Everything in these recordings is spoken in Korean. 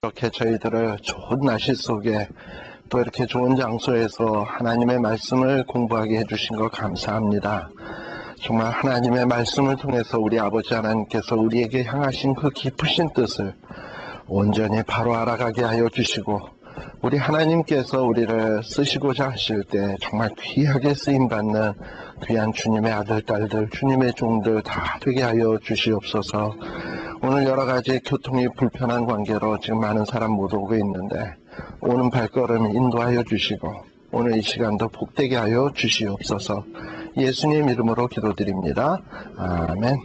이렇게 저희들을 좋은 날씨 속에 또 이렇게 좋은 장소에서 하나님의 말씀을 공부하게 해주신 것 감사합니다. 정말 하나님의 말씀을 통해서 우리 아버지 하나님께서 우리에게 향하신 그 깊으신 뜻을 온전히 바로 알아가게 하여 주시고, 우리 하나님께서 우리를 쓰시고자 하실 때 정말 귀하게 쓰임받는 귀한 주님의 아들, 딸들, 주님의 종들 다 되게 하여 주시옵소서. 오늘 여러 가지 교통이 불편한 관계로 지금 많은 사람 못 오고 있는데, 오는 발걸음 인도하여 주시고 오늘 이 시간도 복되게 하여 주시옵소서. 예수님 이름으로 기도드립니다. 아멘.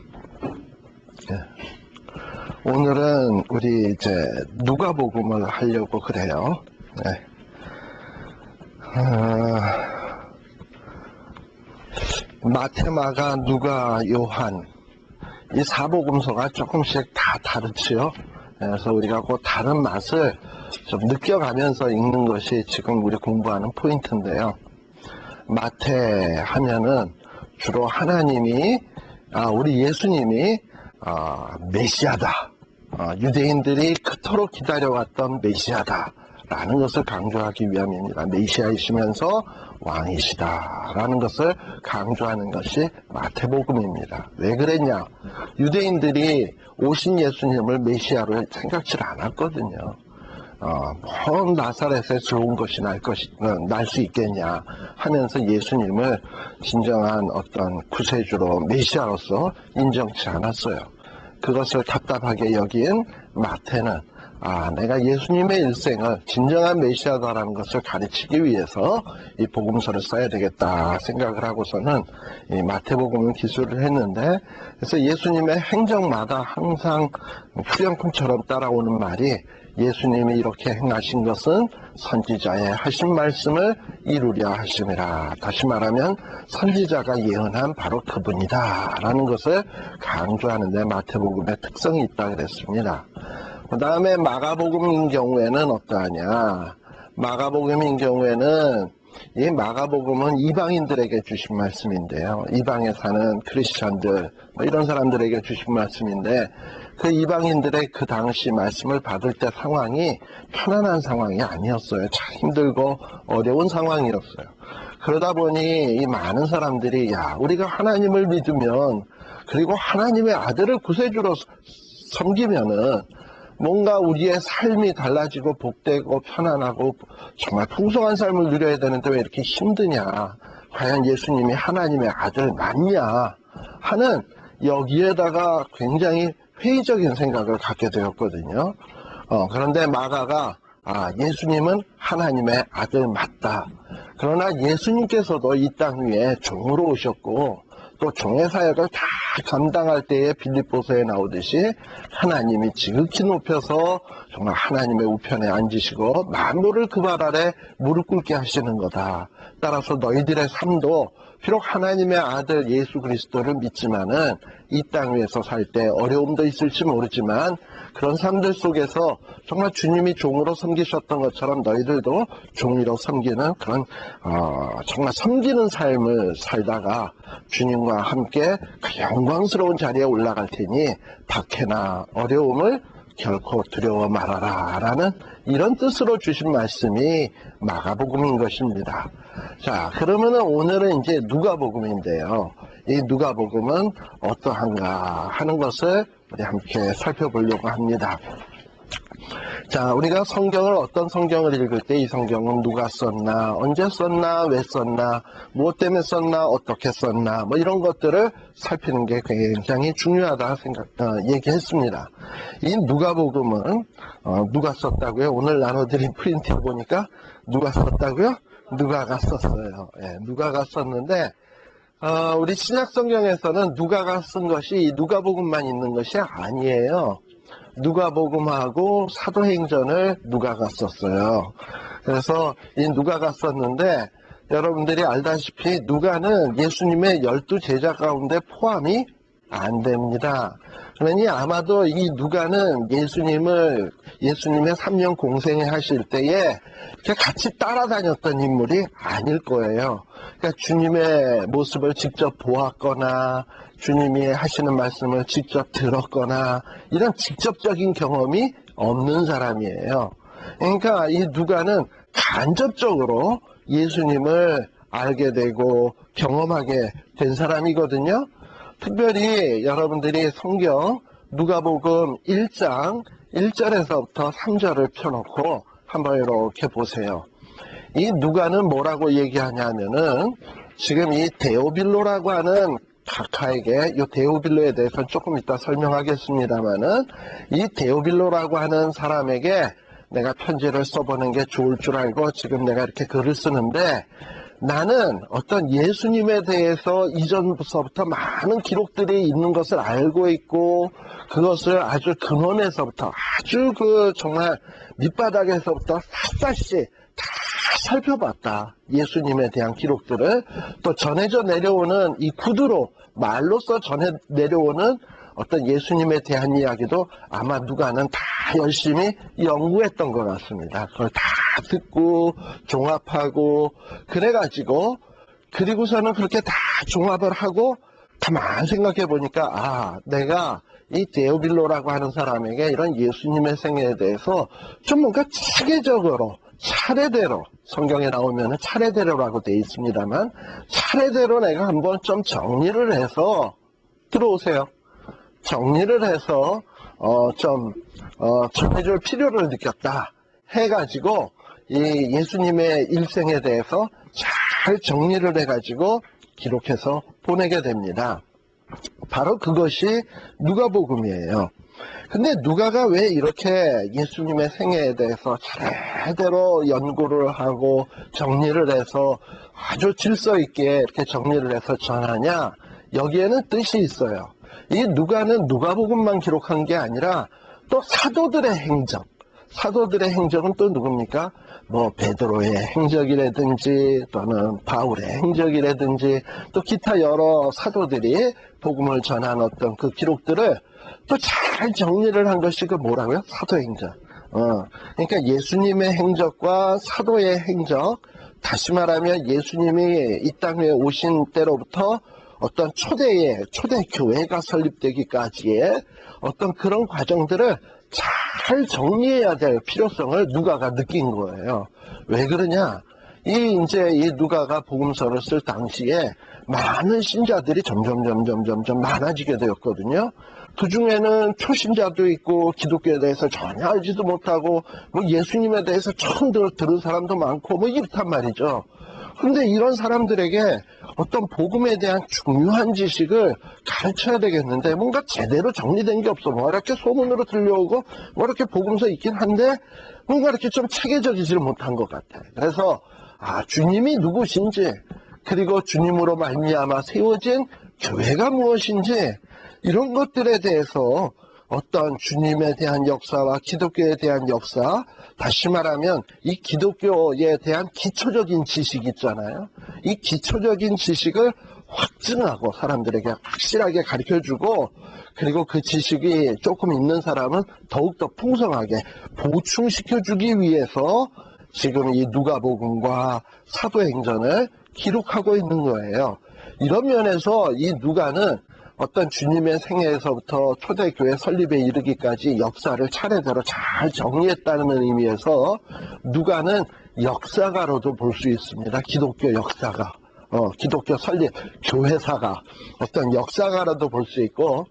오늘은 우리 이제 누가복음을 하려고 그래요. 네. 마태, 마가, 누가, 요한, 이 사복음서가 조금씩 다 다르지요. 그래서 우리가 그 다른 맛을 좀 느껴가면서 읽는 것이 지금 우리 공부하는 포인트인데요. 마태 하면은 주로 하나님이, 우리 예수님이 메시아다, 유대인들이 그토록 기다려왔던 메시아다라는 것을 강조하기 위함입니다. 메시아이시면서 왕이시다라는 것을 강조하는 것이 마태복음입니다. 왜 그랬냐? 유대인들이 오신 예수님을 메시아로 생각지 않았거든요. 먼 나사렛에 좋은 것이 날 수 있겠냐 하면서 예수님을 진정한 어떤 구세주로 메시아로서 인정치 않았어요. 그것을 답답하게 여긴 마태는 내가 예수님의 일생을 진정한 메시아다라는 것을 가르치기 위해서 이 복음서를 써야 되겠다 생각을 하고서는 이 마태복음을 기술을 했는데, 그래서 예수님의 행적마다 항상 후렴kum처럼 따라오는 말이, 예수님이 이렇게 행하신 것은 선지자의 하신 말씀을 이루려 하심이라. 다시 말하면 선지자가 예언한 바로 그분이다 라는 것을 강조하는 데 마태복음의 특성이 있다 그랬습니다. 그 다음에 마가복음인 경우에는 어떠하냐? 마가복음인 경우에는 이 마가복음은 이방인들에게 주신 말씀인데요. 이방에 사는 크리스찬들, 이런 사람들에게 주신 말씀인데, 그 이방인들의 그 당시 말씀을 받을 때 상황이 편안한 상황이 아니었어요. 참 힘들고 어려운 상황이었어요. 그러다 보니 이 많은 사람들이, 우리가 하나님을 믿으면, 그리고 하나님의 아들을 구세주로 섬기면은 뭔가 우리의 삶이 달라지고 복되고 편안하고 정말 풍성한 삶을 누려야 되는데 왜 이렇게 힘드냐? 과연 예수님이 하나님의 아들 맞냐? 하는 여기에다가 굉장히 회의적인 생각을 갖게 되었거든요. 그런데 마가가 예수님은 하나님의 아들 맞다. 그러나 예수님께서도 이 땅 위에 종으로 오셨고 또 종의 사역을 다 감당할 때에 빌립보서에 나오듯이 하나님이 지극히 높여서 정말 하나님의 우편에 앉으시고 만물을 그 발 아래 무릎 꿇게 하시는 거다. 따라서 너희들의 삶도 비록 하나님의 아들 예수 그리스도를 믿지만은 이 땅 위에서 살 때 어려움도 있을지 모르지만 그런 삶들 속에서 정말 주님이 종으로 섬기셨던 것처럼 너희들도 종으로 섬기는 그런 정말 섬기는 삶을 살다가 주님과 함께 그 영광스러운 자리에 올라갈 테니 박해나 어려움을 결코 두려워 말아라 라는 이런 뜻으로 주신 말씀이 마가복음인 것입니다. 자, 그러면은 오늘은 이제 누가복음인데요. 이 누가복음은 어떠한가 하는 것을 우리 함께 살펴보려고 합니다. 자, 우리가 성경을 어떤 성경을 읽을 때 이 성경은 누가 썼나, 언제 썼나, 왜 썼나, 무엇 때문에 썼나, 어떻게 썼나, 이런 것들을 살피는 게 굉장히 중요하다 얘기했습니다. 이 누가복음은 누가 썼다고요? 오늘 나눠드린 프린트에 보니까 누가 썼다고요? 누가가 썼어요. 누가가 썼는데 우리 신약 성경에서는 누가가 쓴 것이 누가복음만 있는 것이 아니에요. 누가복음하고 사도행전을 누가가 썼어요. 그래서 이 누가가 썼는데 여러분들이 알다시피 누가는 예수님의 12 제자 가운데 포함이 안 됩니다. 그러니 아마도 이 누가는 예수님의 3년 공생회 하실 때에 같이 따라다녔던 인물이 아닐 거예요. 그러니까 주님의 모습을 직접 보았거나 주님이 하시는 말씀을 직접 들었거나 이런 직접적인 경험이 없는 사람이에요. 그러니까 이 누가는 간접적으로 예수님을 알게 되고 경험하게 된 사람이거든요. 특별히 여러분들이 성경 누가복음 1장 1절에서부터 3절을 펴놓고 한번 이렇게 보세요. 이 누가는 뭐라고 얘기하냐면은 지금 이 데오빌로라고 하는 각하에게, 이 데오빌로에 대해서는 조금 이따 설명하겠습니다만은, 이 데오빌로라고 하는 사람에게 내가 편지를 써보는 게 좋을 줄 알고 지금 내가 이렇게 글을 쓰는데, 나는 어떤 예수님에 대해서 이전서부터 많은 기록들이 있는 것을 알고 있고, 그것을 아주 근원에서부터, 아주 정말 밑바닥에서부터 샅샅이 다 살펴봤다. 예수님에 대한 기록들을. 또 전해져 내려오는 이 구두로, 말로써 전해 내려오는 어떤 예수님에 대한 이야기도 아마 누가는 다 열심히 연구했던 것 같습니다. 그걸 다 듣고 종합하고 그래가지고, 그리고서는 그렇게 다 종합을 하고 가만 생각해 보니까, 내가 이 데오빌로라고 하는 사람에게 이런 예수님의 생애에 대해서 좀 뭔가 체계적으로 차례대로, 성경에 나오면 차례대로라고 되어 있습니다만, 차례대로 내가 한번 좀 정리를 해서, 들어오세요. 정리를 해서 전해줄 필요를 느꼈다 해가지고, 이 예수님의 일생에 대해서 잘 정리를 해가지고 기록해서 보내게 됩니다. 바로 그것이 누가복음이에요. 근데 누가가 왜 이렇게 예수님의 생애에 대해서 차례대로 연구를 하고 정리를 해서 아주 질서 있게 이렇게 정리를 해서 전하냐? 여기에는 뜻이 있어요. 이 누가는 누가복음만 기록한 게 아니라 또 사도들의 행적, 사도들의 행적은 또 누굽니까? 뭐 베드로의 행적이라든지 또는 바울의 행적이라든지 또 기타 여러 사도들이 복음을 전한 어떤 그 기록들을 또 잘 정리를 한 것이 그 뭐라고요? 사도행적. 그러니까 예수님의 행적과 사도의 행적, 다시 말하면 예수님이 이 땅에 오신 때로부터 어떤 초대 교회가 설립되기까지의 어떤 그런 과정들을 잘 정리해야 될 필요성을 누가가 느낀 거예요. 왜 그러냐? 이제 이 누가가 복음서를 쓸 당시에 많은 신자들이 점점 많아지게 되었거든요. 그 중에는 초신자도 있고, 기독교에 대해서 전혀 알지도 못하고, 뭐 예수님에 대해서 처음 들은 사람도 많고, 뭐 이렇단 말이죠. 그런데 이런 사람들에게 어떤 복음에 대한 중요한 지식을 가르쳐야 되겠는데, 뭔가 제대로 정리된 게 없어. 뭐 이렇게 소문으로 들려오고, 뭐 이렇게 복음서 있긴 한데, 뭔가 이렇게 좀 체계적이지를 못한 것 같아. 그래서, 주님이 누구신지, 그리고 주님으로 말미암아 세워진 교회가 무엇인지, 이런 것들에 대해서 어떤 주님에 대한 역사와 기독교에 대한 역사, 다시 말하면 이 기독교에 대한 기초적인 지식 있잖아요. 이 기초적인 지식을 확증하고 사람들에게 확실하게 가르쳐주고, 그리고 그 지식이 조금 있는 사람은 더욱더 풍성하게 보충시켜주기 위해서 지금 이 누가복음과 사도행전을 기록하고 있는 거예요. 이런 면에서 이 누가는 어떤 주님의 생애에서부터 초대교회 설립에 이르기까지 역사를 차례대로 잘 정리했다는 의미에서 누가는 역사가로도 볼 수 있습니다. 기독교 역사가, 기독교 설립, 교회사가, 어떤 역사가로도 볼 수 있고,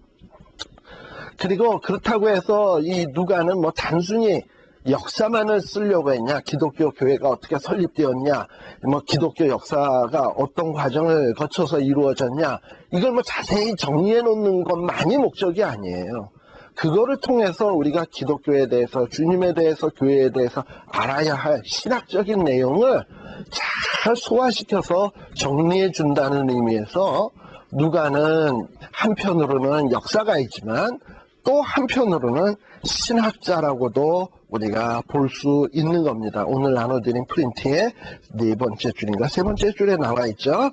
그리고 그렇다고 해서 이 누가는 뭐 단순히 역사만을 쓰려고 했냐, 기독교 교회가 어떻게 설립되었냐, 뭐 기독교 역사가 어떤 과정을 거쳐서 이루어졌냐, 이걸 뭐 자세히 정리해 놓는 것만이 목적이 아니에요. 그거를 통해서 우리가 기독교에 대해서, 주님에 대해서, 교회에 대해서 알아야 할 신학적인 내용을 잘 소화시켜서 정리해 준다는 의미에서 누가는 한편으로는 역사가이지만 또 한편으로는 신학자라고도 우리가 볼 수 있는 겁니다. 오늘 나눠드린 프린트의 네 번째 줄인가 세 번째 줄에 나와 있죠.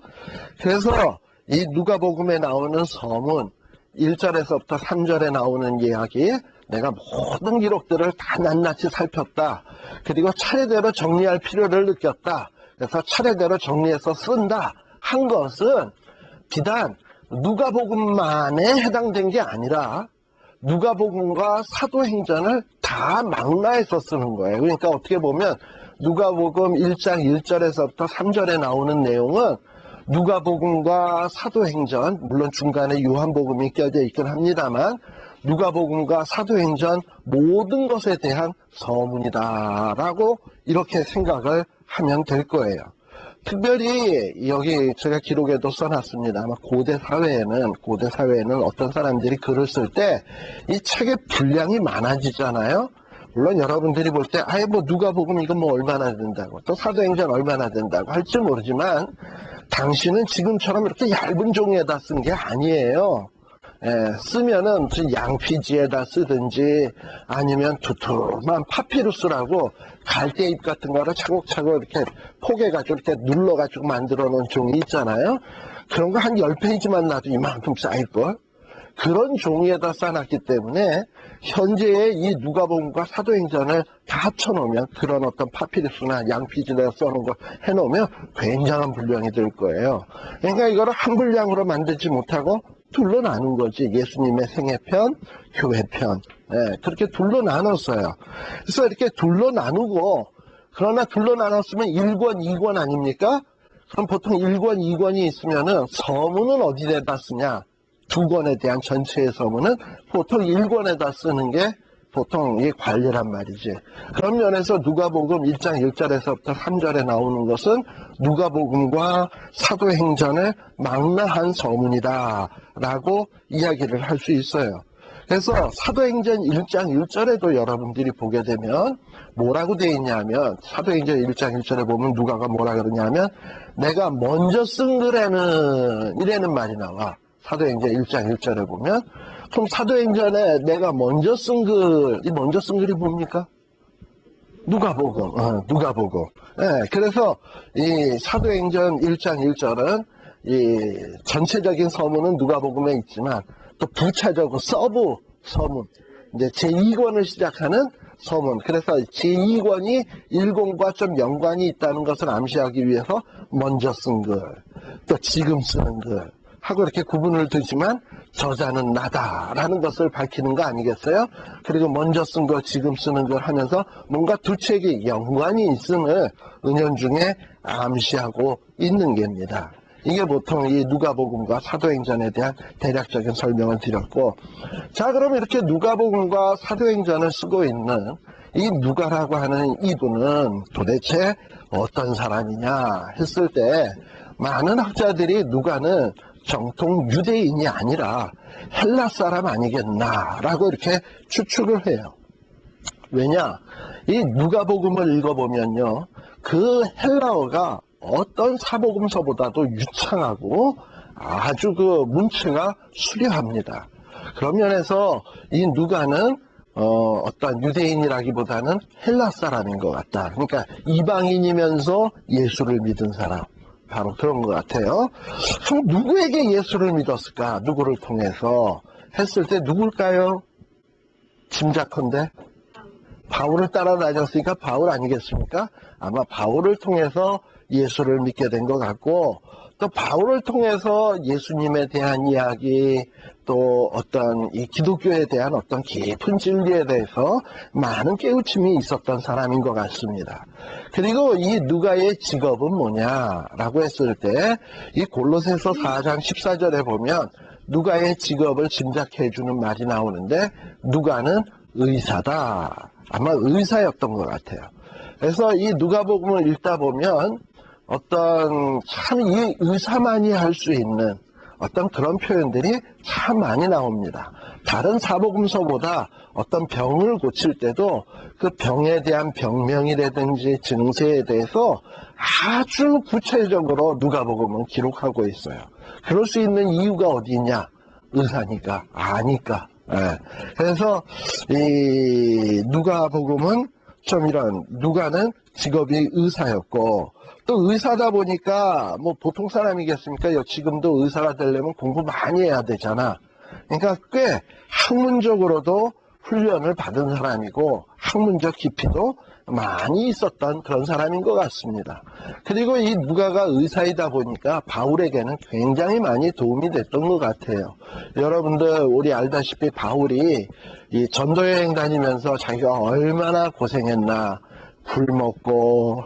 그래서 이 누가복음에 나오는 서문 1절에서부터 3절에 나오는 이야기, 내가 모든 기록들을 다 낱낱이 살폈다. 그리고 차례대로 정리할 필요를 느꼈다. 그래서 차례대로 정리해서 쓴다 한 것은 비단 누가복음만에 해당된 게 아니라 누가복음과 사도행전을 다 다 망라해서 쓰는 거예요. 그러니까 어떻게 보면 누가복음 1장 1절에서부터 3절에 나오는 내용은 누가복음과 사도행전, 물론 중간에 요한복음이 껴져 있긴 합니다만 누가복음과 사도행전 모든 것에 대한 서문이다라고 이렇게 생각을 하면 될 거예요. 특별히 여기 제가 기록에도 써놨습니다. 아마 고대 사회에는 어떤 사람들이 글을 쓸 때 이 책의 분량이 많아지잖아요. 물론 여러분들이 볼 때 아예 뭐 누가복음 이건 뭐 얼마나 된다고 또 사도행전 얼마나 된다고 할지 모르지만 당시는 지금처럼 이렇게 얇은 종이에다 쓴 게 아니에요. 쓰면은 무슨 양피지에다 쓰든지 아니면 두툼한 파피루스라고 갈대잎 같은 거를 차곡차곡 이렇게 포개가지고 이렇게 눌러가지고 만들어 놓은 종이 있잖아요. 그런 거 한 10페이지만 놔도 이만큼 쌓일걸? 그런 종이에다 싸놨기 때문에 현재의 이 누가복음과 사도행전을 다 합쳐놓으면 그런 어떤 파피루스나 양피지에다 써놓은 거 해놓으면 굉장한 분량이 될 거예요. 그러니까 이거를 한 분량으로 만들지 못하고 둘로 나눈 거지. 예수님의 생애편, 교회편. 그렇게 둘로 나눴어요. 그래서 이렇게 둘로 나누고, 그러나 둘로 나눴으면 1권, 2권 아닙니까? 그럼 보통 1권, 2권이 있으면은 서문은 어디에다 쓰냐? 두 권에 대한 전체의 서문은 보통 1권에다 쓰는 게 보통 이 관리란 말이지. 그런 면에서 누가복음 1장 1절에서부터 3절에 나오는 것은 누가복음과 사도행전의 망라한 서문이다 라고 이야기를 할 수 있어요. 그래서 사도행전 1장 1절에도 여러분들이 보게 되면 뭐라고 되어 있냐면 사도행전 1장 1절에 보면 누가가 뭐라 그러냐면 내가 먼저 쓴 글에는 이라는 말이 나와. 사도행전 1장 1절에 보면 그럼 사도행전에 내가 먼저 쓴 글, 이 먼저 쓴 글이 뭡니까? 누가복음. 그래서 이 사도행전 1장 1절은 이 전체적인 서문은 누가복음에 있지만 또 부차적으로 서부 서문, 이제 제2권을 시작하는 서문. 그래서 제2권이 1권과 좀 연관이 있다는 것을 암시하기 위해서 먼저 쓴 글, 또 지금 쓰는 글. 하고 이렇게 구분을 두지만 저자는 나다라는 것을 밝히는 거 아니겠어요? 그리고 먼저 쓴 거 지금 쓰는 걸 하면서 뭔가 두 책이 연관이 있음을 은연중에 암시하고 있는 겁니다. 이게 보통 이 누가복음과 사도행전에 대한 대략적인 설명을 드렸고, 자 그럼 이렇게 누가복음과 사도행전을 쓰고 있는 이 누가라고 하는 이분은 도대체 어떤 사람이냐 했을 때 많은 학자들이 누가는 정통 유대인이 아니라 헬라 사람 아니겠나라고 이렇게 추측을 해요. 왜냐? 이 누가복음을 읽어보면요. 그 헬라어가 어떤 사복음서보다도 유창하고 아주 그 문체가 수려합니다. 그런 면에서 이 누가는 어떤 유대인이라기보다는 헬라 사람인 것 같다. 그러니까 이방인이면서 예수를 믿은 사람. 바로 그런 것 같아요. 그럼 누구에게 예수를 믿었을까? 누구를 통해서 했을 때 누굴까요? 짐작컨대 바울을 따라다녔으니까 바울 아니겠습니까? 아마 바울을 통해서 예수를 믿게 된 것 같고, 또 바울을 통해서 예수님에 대한 이야기, 또 어떤 이 기독교에 대한 어떤 깊은 진리에 대해서 많은 깨우침이 있었던 사람인 것 같습니다. 그리고 이 누가의 직업은 뭐냐라고 했을 때 이 골로새서 4장 14절에 보면 누가의 직업을 짐작해 주는 말이 나오는데 누가는 의사다. 아마 의사였던 것 같아요. 그래서 이 누가복음을 읽다 보면 어떤 참 이 의사만이 할 수 있는 어떤 그런 표현들이 참 많이 나옵니다. 다른 사복음서보다 어떤 병을 고칠 때도 그 병에 대한 병명이라든지 증세에 대해서 아주 구체적으로 누가복음은 기록하고 있어요. 그럴 수 있는 이유가 어디 있냐? 의사니까, 아니까. 그래서 이 누가복음은 좀 이런 누가는 직업이 의사였고, 또 의사다 보니까 뭐 보통 사람이겠습니까? 지금도 의사가 되려면 공부 많이 해야 되잖아. 그러니까 꽤 학문적으로도 훈련을 받은 사람이고 학문적 깊이도 많이 있었던 그런 사람인 것 같습니다. 그리고 이 누가가 의사이다 보니까 바울에게는 굉장히 많이 도움이 됐던 것 같아요. 여러분들 우리 알다시피 바울이 이 전도여행 다니면서 자기가 얼마나 고생했나. 굶었고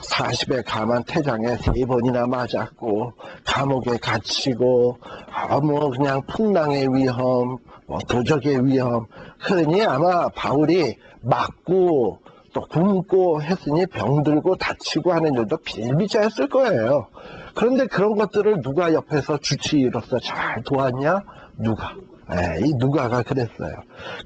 40에 감한 태장에 3번이나 맞았고 감옥에 갇히고 뭐 그냥 풍랑의 위험, 도적의 위험. 그러니 아마 바울이 맞고 또 굶고 했으니 병들고 다치고 하는 일도 비일비재했을 거예요. 그런데 그런 것들을 누가 옆에서 주치의로서 잘 도왔냐? 누가? 이 누가가 그랬어요.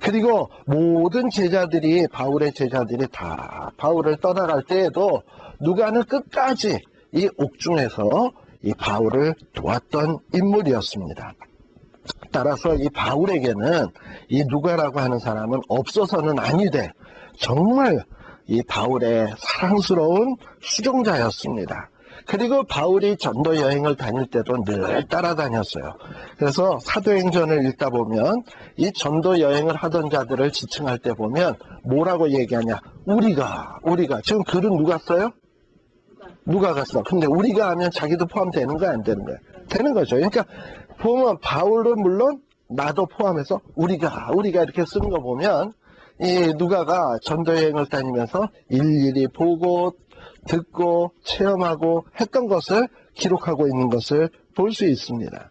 그리고 모든 제자들이, 바울의 제자들이 다 바울을 떠나갈 때에도 누가는 끝까지 이 옥중에서 이 바울을 도왔던 인물이었습니다. 따라서 이 바울에게는 이 누가라고 하는 사람은 없어서는 아니 돼. 정말 이 바울의 사랑스러운 수종자였습니다. 그리고 바울이 전도 여행을 다닐 때도 늘 따라다녔어요. 그래서 사도행전을 읽다 보면 이 전도 여행을 하던 자들을 지칭할 때 보면 뭐라고 얘기하냐? 우리가. 지금 글은 누가 써요? 누가가 써. 근데 우리가 하면 자기도 포함되는 거야, 안 되는 거야? 되는 거죠. 그러니까 보면 바울은 물론 나도 포함해서 우리가 이렇게 쓰는 거 보면 이 누가가 전도 여행을 다니면서 일일이 보고 듣고 체험하고 했던 것을 기록하고 있는 것을 볼 수 있습니다.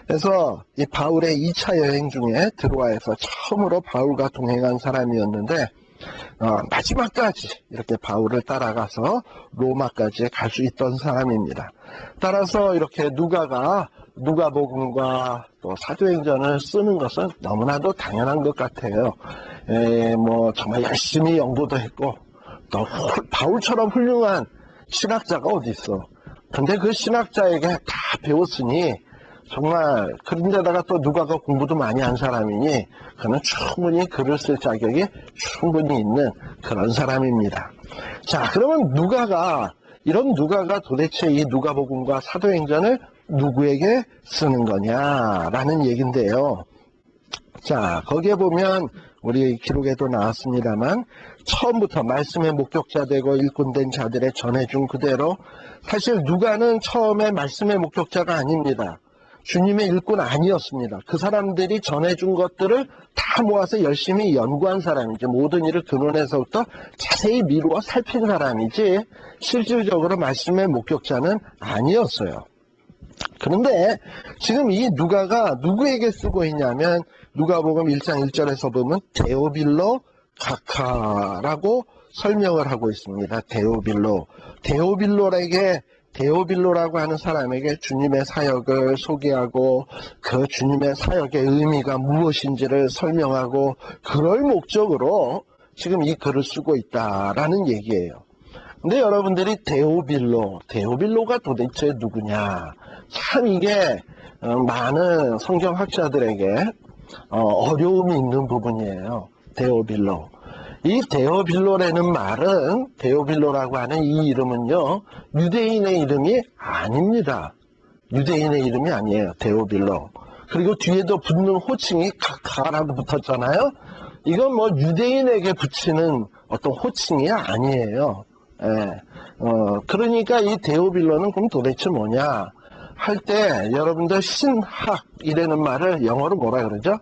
그래서 이 바울의 2차 여행 중에 드로아에서 처음으로 바울과 동행한 사람이었는데 마지막까지 이렇게 바울을 따라가서 로마까지 갈 수 있던 사람입니다. 따라서 이렇게 누가가 누가복음과 또 사도행전을 쓰는 것은 너무나도 당연한 것 같아요. 뭐 정말 열심히 연구도 했고 또 바울처럼 훌륭한 신학자가 어디 있어. 근데 그 신학자에게 다 배웠으니 정말 그런데다가 또 누가가 공부도 많이 한 사람이니 그는 충분히 글을 쓸 자격이 충분히 있는 그런 사람입니다. 자, 그러면 이런 누가가 도대체 이 누가복음과 사도행전을 누구에게 쓰는 거냐라는 얘기인데요. 자, 거기에 보면 우리 기록에도 나왔습니다만 처음부터 말씀의 목격자 되고 일꾼된 자들의 전해준 그대로 사실 누가는 처음에 말씀의 목격자가 아닙니다. 주님의 일꾼 아니었습니다. 그 사람들이 전해준 것들을 다 모아서 열심히 연구한 사람이지 모든 일을 근원에서부터 자세히 미루어 살핀 사람이지 실질적으로 말씀의 목격자는 아니었어요. 그런데 지금 이 누가가 누구에게 쓰고 있냐면 누가복음 1장 1절에서 보면 데오빌로 가카라고 설명을 하고 있습니다. 데오빌로라고 하는 사람에게 주님의 사역을 소개하고 그 주님의 사역의 의미가 무엇인지를 설명하고 그럴 목적으로 지금 이 글을 쓰고 있다라는 얘기예요. 근데 여러분들이 데오빌로가 도대체 누구냐? 참 이게 많은 성경학자들에게 어려움이 있는 부분이에요. 데오빌로. 이 데오빌로라고 하는 이 이름은요, 유대인의 이름이 아닙니다. 유대인의 이름이 아니에요. 데오빌로. 그리고 뒤에도 붙는 호칭이 카카라고 붙었잖아요. 이건 뭐 유대인에게 붙이는 어떤 호칭이 아니에요. 그러니까 이 데오빌로는 그럼 도대체 뭐냐? 할 때 여러분들 신학이라는 말을 영어로 뭐라 그러죠?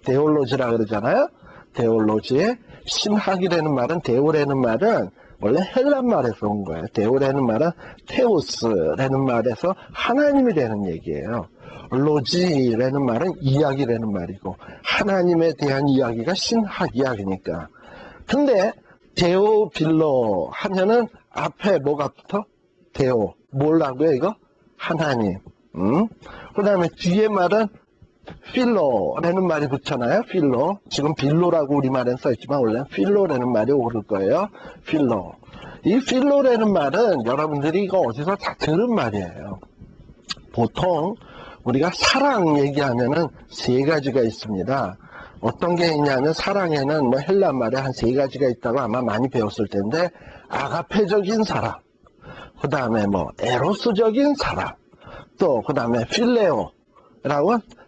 데올로지라 그러잖아요. 데올로지의 신학이라는 말은 데오라는 말은 원래 헬란 말에서 온 거예요. 데오라는 말은 테오스라는 말에서 하나님이라는 얘기예요. 로지라는 말은 이야기라는 말이고 하나님에 대한 이야기가 신학 이야기니까. 근데 데오빌로 하면은 앞에 뭐가 붙어? 데오. 뭐라고요 이거? 하나님. 그 다음에 뒤에 말은 필로라는 말이 붙잖아요. 필로. 지금 빌로라고 우리말엔 써있지만 원래 필로라는 말이 오를 거예요. 필로. 이 필로라는 말은 여러분들이 이거 어디서 다 들은 말이에요. 보통 우리가 사랑 얘기하면은 세 가지가 있습니다. 어떤 게 있냐면 사랑에는 뭐 헬란 말에 한 세 가지가 있다고 아마 많이 배웠을 텐데 아가페적인 사랑, 그 다음에 뭐 에로스적인 사랑, 또 그 다음에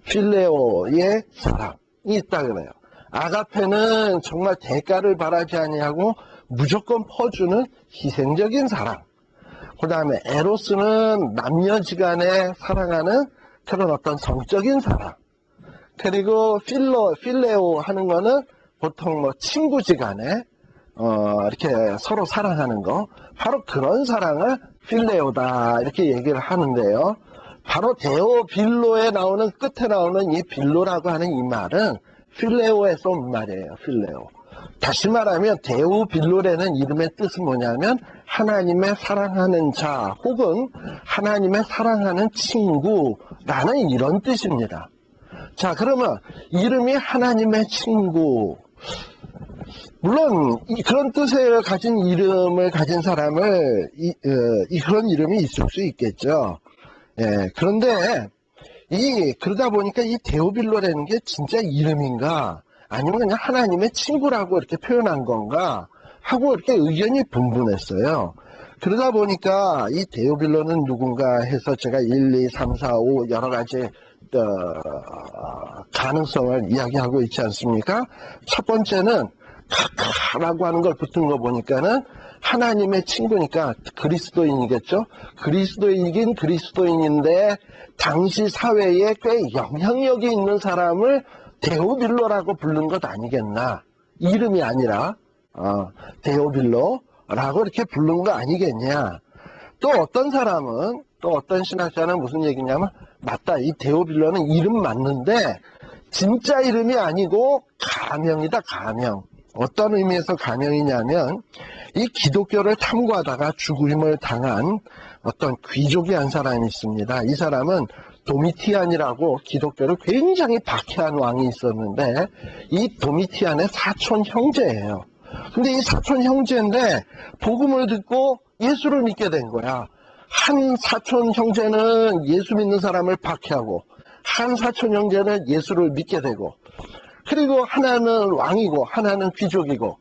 필레오의 사랑, 있다 그래요. 아가페는 정말 대가를 바라지 아니하고 무조건 퍼주는 희생적인 사랑. 그 다음에 에로스는 남녀지간에 사랑하는 그런 어떤 성적인 사랑. 그리고 필레오 하는 거는 보통 뭐 친구지간에 이렇게 서로 사랑하는 거. 바로 그런 사랑을 필레오다 이렇게 얘기를 하는데요. 바로 데오 빌로에 나오는 끝에 나오는 이 빌로라고 하는 이 말은 필레오에서 온 말이에요. 필레오. 다시 말하면 데오 빌로라는 이름의 뜻은 뭐냐면 하나님의 사랑하는 자 혹은 하나님의 사랑하는 친구라는 이런 뜻입니다. 자, 그러면 이름이 하나님의 친구. 물론 그런 뜻을 가진 이름을 가진 사람을 그런 이름이 있을 수 있겠죠. 예, 그런데 그러다 보니까 이 데오빌로라는 게 진짜 이름인가 아니면 그냥 하나님의 친구라고 이렇게 표현한 건가 하고 이렇게 의견이 분분했어요. 그러다 보니까 이 데오빌로는 누군가 해서 제가 1, 2, 3, 4, 5 여러 가지 가능성을 이야기하고 있지 않습니까? 첫 번째는 카카라고 하는 걸 붙은 거 보니까는 하나님의 친구니까 그리스도인이겠죠. 그리스도인이긴 그리스도인인데 당시 사회에 꽤 영향력이 있는 사람을 데오빌로라고 부른 것 아니겠나. 이름이 아니라 데오빌로라고 이렇게 부른 거 아니겠냐. 또 어떤 사람은 또 어떤 신학자는 무슨 얘기냐면 맞다. 이 데오빌로는 이름 맞는데 진짜 이름이 아니고 가명이다. 가명. 어떤 의미에서 가명이냐면 이 기독교를 탐구하다가 죽음을 당한 어떤 귀족이 한 사람이 있습니다. 이 사람은 도미티안이라고 기독교를 굉장히 박해한 왕이 있었는데 이 도미티안의 사촌 형제예요. 근데 이 사촌 형제인데 복음을 듣고 예수를 믿게 된 거야. 한 사촌 형제는 예수 믿는 사람을 박해하고 한 사촌 형제는 예수를 믿게 되고 그리고 하나는 왕이고 하나는 귀족이고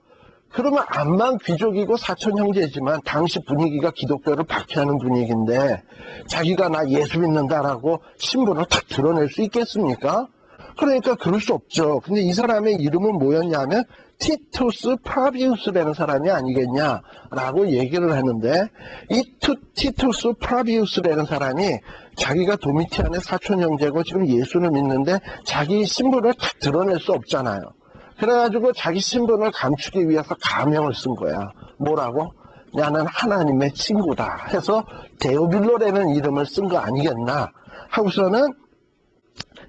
그러면 암만 귀족이고 사촌 형제지만 당시 분위기가 기독교를 박해하는 분위기인데 자기가 나 예수 믿는다라고 신분을 탁 드러낼 수 있겠습니까? 그러니까 그럴 수 없죠. 근데 이 사람의 이름은 뭐였냐면 티투스 프라비우스라는 사람이 아니겠냐라고 얘기를 하는데 이 티투스 프라비우스라는 사람이 자기가 도미티안의 사촌 형제고 지금 예수를 믿는데 자기 신분을 탁 드러낼 수 없잖아요. 그래가지고 자기 신분을 감추기 위해서 가명을 쓴 거야. 뭐라고? 나는 하나님의 친구다 해서 데오빌로라는 이름을 쓴 거 아니겠나 하고서는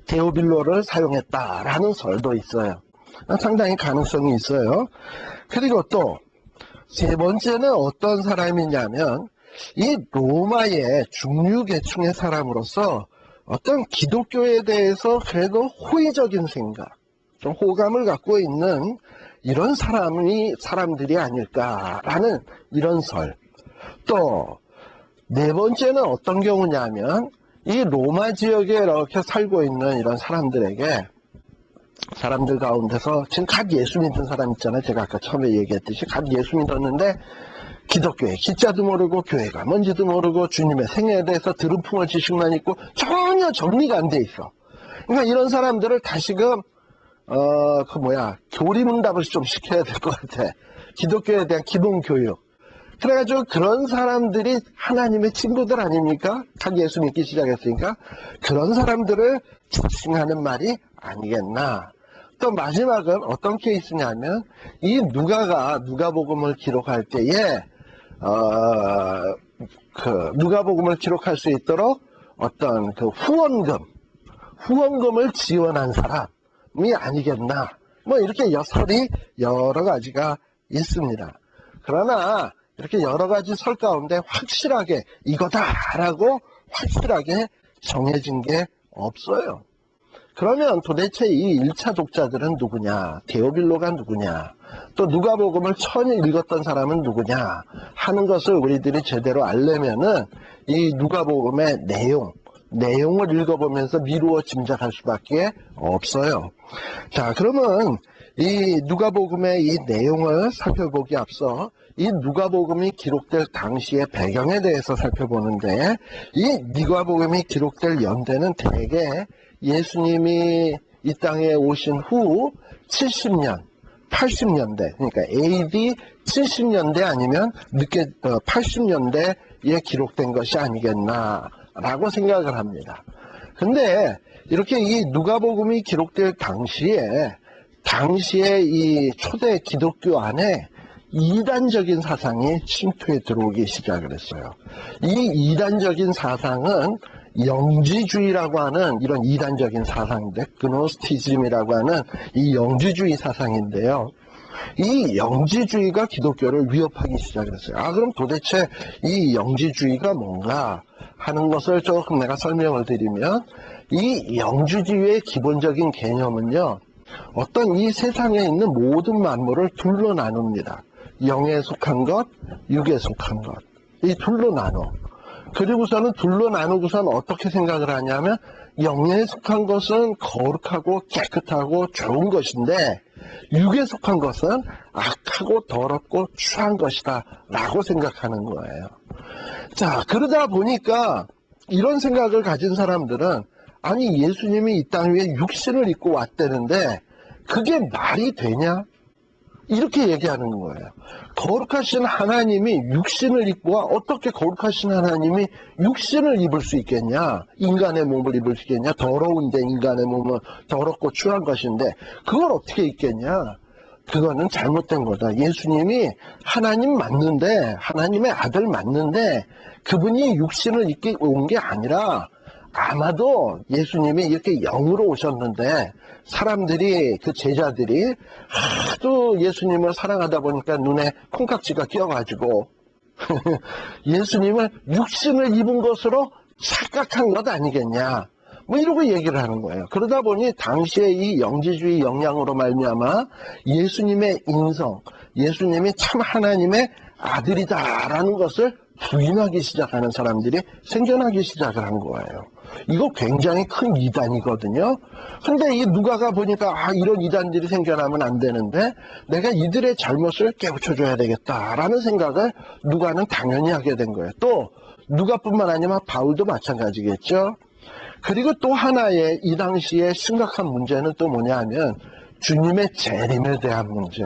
데오빌로를 사용했다라는 설도 있어요. 상당히 가능성이 있어요. 그리고 또 세 번째는 어떤 사람이냐면 이 로마의 중류계층의 사람으로서 어떤 기독교에 대해서 그래도 호의적인 생각, 좀 호감을 갖고 있는 이런 사람들이 아닐까라는 이런 설. 또 네 번째는 어떤 경우냐면 이 로마 지역에 이렇게 살고 있는 이런 사람들 가운데서 지금 갓 예수 믿은 사람 있잖아요. 제가 아까 처음에 얘기했듯이 갓 예수 믿었는데 기독교의 기자도 모르고 교회가 뭔지도 모르고 주님의 생애에 대해서 들은 풍월 지식만 있고 전혀 정리가 안 돼 있어. 그러니까 이런 사람들을 다시금 교리문답을 좀 시켜야 될 것 같아. 기독교에 대한 기본 교육. 그래가지고 그런 사람들이 하나님의 친구들 아닙니까? 각 예수 믿기 시작했으니까 그런 사람들을 지칭하는 말이 아니겠나. 또 마지막은 어떤 케이스냐면 이 누가복음을 기록할 때에 누가복음을 기록할 수 있도록 어떤 그 후원금을 지원한 사람이 아니겠나. 뭐 이렇게 설이 여러 가지가 있습니다. 그러나 이렇게 여러 가지 설 가운데 확실하게 이거다라고 확실하게 정해진 게 없어요. 그러면 도대체 이 1차 독자들은 누구냐? 데오빌로가 누구냐? 또 누가복음을 처음 읽었던 사람은 누구냐? 하는 것을 우리들이 제대로 알려면은 이 누가복음의 내용을 읽어보면서 미루어 짐작할 수밖에 없어요. 자, 그러면 이 누가복음의 이 내용을 살펴보기 앞서 이 누가복음이 기록될 당시의 배경에 대해서 살펴보는데 이 누가복음이 기록될 연대는 대개 예수님이 이 땅에 오신 후 70년, 80년대, 그러니까 AD 70년대 아니면 늦게 80년대에 기록된 것이 아니겠나라고 생각을 합니다. 근데 이렇게 이 누가복음이 기록될 당시에 이 초대 기독교 안에 이단적인 사상이 침투해 들어오기 시작을 했어요. 이 이단적인 사상은 영지주의라고 하는 이런 이단적인 사상인데, 그노스티즘이라고 하는 이 영지주의 사상인데요. 이 영지주의가 기독교를 위협하기 시작을 했어요. 그럼 도대체 이 영지주의가 뭔가 하는 것을 조금 내가 설명을 드리면, 이 영지주의의 기본적인 개념은요, 어떤 이 세상에 있는 모든 만물을 둘로 나눕니다. 영에 속한 것, 육에 속한 것. 이 둘로 나눠. 그리고서는 둘로 나누고서는 어떻게 생각을 하냐면, 영에 속한 것은 거룩하고 깨끗하고 좋은 것인데, 육에 속한 것은 악하고 더럽고 추한 것이다 라고 생각하는 거예요. 자, 그러다 보니까 이런 생각을 가진 사람들은, 아니 예수님이 이 땅 위에 육신을 입고 왔다는데 그게 말이 되냐? 이렇게 얘기하는 거예요. 거룩하신 하나님이 육신을 입고 와, 어떻게 거룩하신 하나님이 육신을 입을 수 있겠냐? 인간의 몸을 입을 수 있겠냐? 더러운데 인간의 몸은 더럽고 추한 것인데 그걸 어떻게 입겠냐? 그거는 잘못된 거다. 예수님이 하나님 맞는데, 하나님의 아들 맞는데 그분이 육신을 입게 온 게 아니라 아마도 예수님이 이렇게 영으로 오셨는데 사람들이, 그 제자들이 하도 예수님을 사랑하다 보니까 눈에 콩깍지가 끼어가지고 예수님을 육신을 입은 것으로 착각한 것 아니겠냐, 뭐 이러고 얘기를 하는 거예요. 그러다 보니 당시에 이 영지주의 영향으로 말미암아 예수님의 인성, 예수님이 참 하나님의 아들이다라는 것을 부인하기 시작하는 사람들이 생겨나기 시작을 한 거예요. 이거 굉장히 큰 이단이거든요. 근데 이 누가가 보니까 이런 이단들이 생겨나면 안 되는데 내가 이들의 잘못을 깨우쳐줘야 되겠다라는 생각을 누가는 당연히 하게 된 거예요. 또 누가뿐만 아니라 바울도 마찬가지겠죠. 그리고 또 하나의 이 당시에 심각한 문제는 또 뭐냐 하면 주님의 재림에 대한 문제.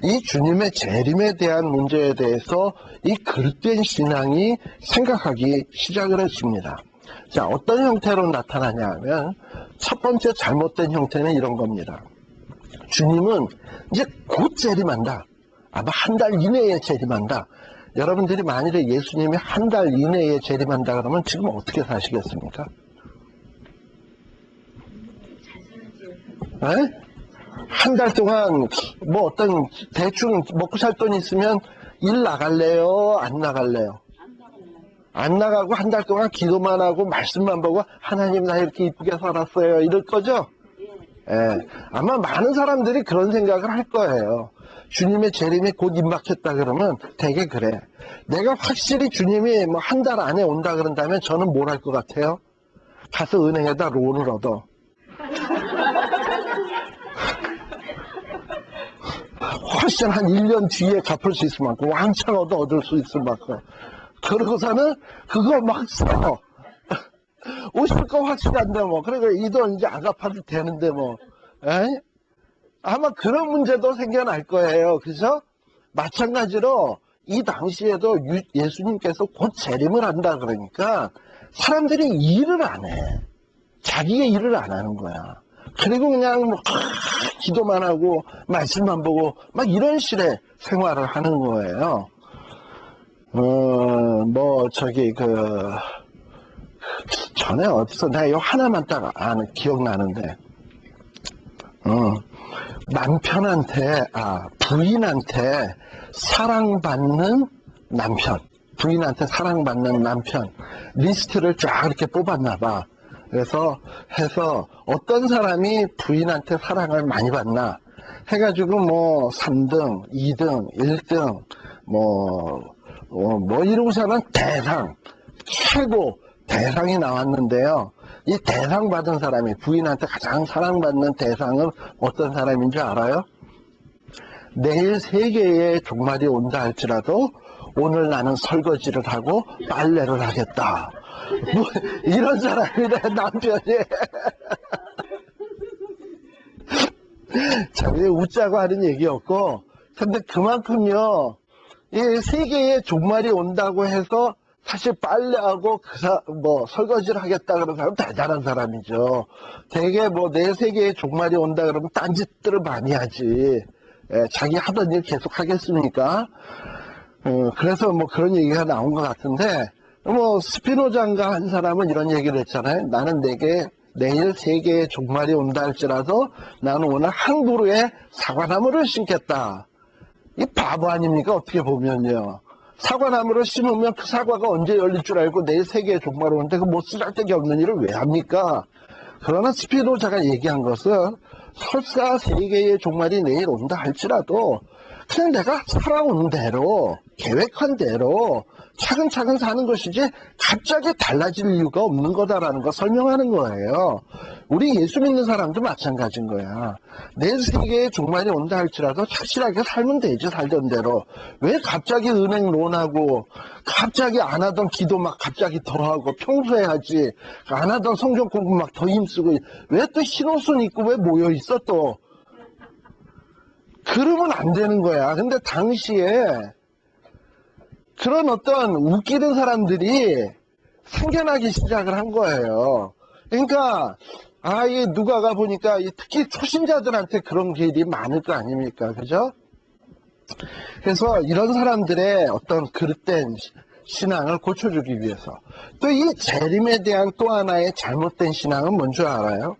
이 주님의 재림에 대한 문제에 대해서 이 그릇된 신앙이 생각하기 시작을 했습니다. 자, 어떤 형태로 나타나냐 하면 첫 번째 잘못된 형태는 이런 겁니다. 주님은 이제 곧 재림한다. 아마 한 달 이내에 재림한다. 여러분들이 만일에 예수님이 한 달 이내에 재림한다 그러면 지금 어떻게 사시겠습니까? 한 달 동안 뭐 어떤 대충 먹고 살 돈 있으면 일 나갈래요? 안 나갈래요? 안 나가고 한 달 동안 기도만 하고 말씀만 보고 하나님 나 이렇게 이쁘게 살았어요 이럴 거죠? 아마 많은 사람들이 그런 생각을 할 거예요. 주님의 재림이 곧 임박했다 그러면 되게 그래. 내가 확실히 주님이 뭐 한 달 안에 온다 그런다면 저는 뭘 할 것 같아요? 가서 은행에다 론을 얻어. 훨씬 한 1년 뒤에 갚을 수 있을 만큼 왕창 얻을 수 있을 만큼. 그러고서는 그거 막 써. 오실 거 확실한데 뭐. 그러니까 이 돈 이제 안 갚아도 되는데 뭐. 아마 그런 문제도 생겨날 거예요. 그래서 마찬가지로 이 당시에도 예수님께서 곧 재림을 한다 그러니까 사람들이 일을 안 해. 자기의 일을 안 하는 거야. 그리고 그냥 뭐 기도만 하고 말씀만 보고 막 이런 식의 생활을 하는 거예요. 전에 어디서 내가 이거 하나만 딱 기억나는데, 부인한테 사랑받는 남편 리스트를 쫙 이렇게 뽑았나 봐. 그래서 해서 어떤 사람이 부인한테 사랑을 많이 받나 해가지고 뭐 3등, 2등, 1등 뭐 이러고서는 최고 대상이 나왔는데요. 이 대상 받은 사람이, 부인한테 가장 사랑받는 대상은 어떤 사람인 줄 알아요? 내일 세계의 종말이 온다 할지라도 오늘 나는 설거지를 하고 빨래를 하겠다. 뭐 이런 사람이래, 남편이. 자, 왜 웃자고 하는 얘기였고, 근데 그만큼요, 이 세계에 종말이 온다고 해서 사실 빨래하고 설거지를 하겠다 그런 사람 대단한 사람이죠. 되게 내 세계에 종말이 온다 그러면 딴짓들을 많이 하지. 자기 하던 일 계속 하겠습니까? 그래서 그런 얘기가 나온 것 같은데, 스피노자인가 한 사람은 이런 얘기를 했잖아요. 나는 내일 세계에 종말이 온다 할지라도 나는 오늘 한 그루의 사과나무를 심겠다. 이 바보 아닙니까? 어떻게 보면요. 사과나무를 심으면 그 사과가 언제 열릴 줄 알고 내일 세계에 종말이 오는데 그 쓰잘데기 없는 일을 왜 합니까? 그러나 스피노자가 얘기한 것은 설사 세계의 종말이 내일 온다 할지라도 그냥 내가 살아온 대로 계획한 대로 차근차근 사는 것이지 갑자기 달라질 이유가 없는 거다라는 거 설명하는 거예요. 우리 예수 믿는 사람도 마찬가지인 거야. 내 세계에 종말이 온다 할지라도 착실하게 살면 되지, 살던 대로. 왜 갑자기 은행론하고 갑자기 안 하던 기도 갑자기 더 하고 평소에 하지 안 하던 성경 공부 더 힘쓰고 왜 또 흰옷은 입고 왜 모여있어 또. 그러면 안 되는 거야. 근데 당시에 그런 어떤 웃기는 사람들이 생겨나기 시작을 한 거예요. 그러니까 이 누가가 보니까 특히 초신자들한테 그런 일이 많을 거 아닙니까? 그죠? 그래서 이런 사람들의 어떤 그릇된 신앙을 고쳐주기 위해서 또 이 재림에 대한 또 하나의 잘못된 신앙은 뭔지 알아요?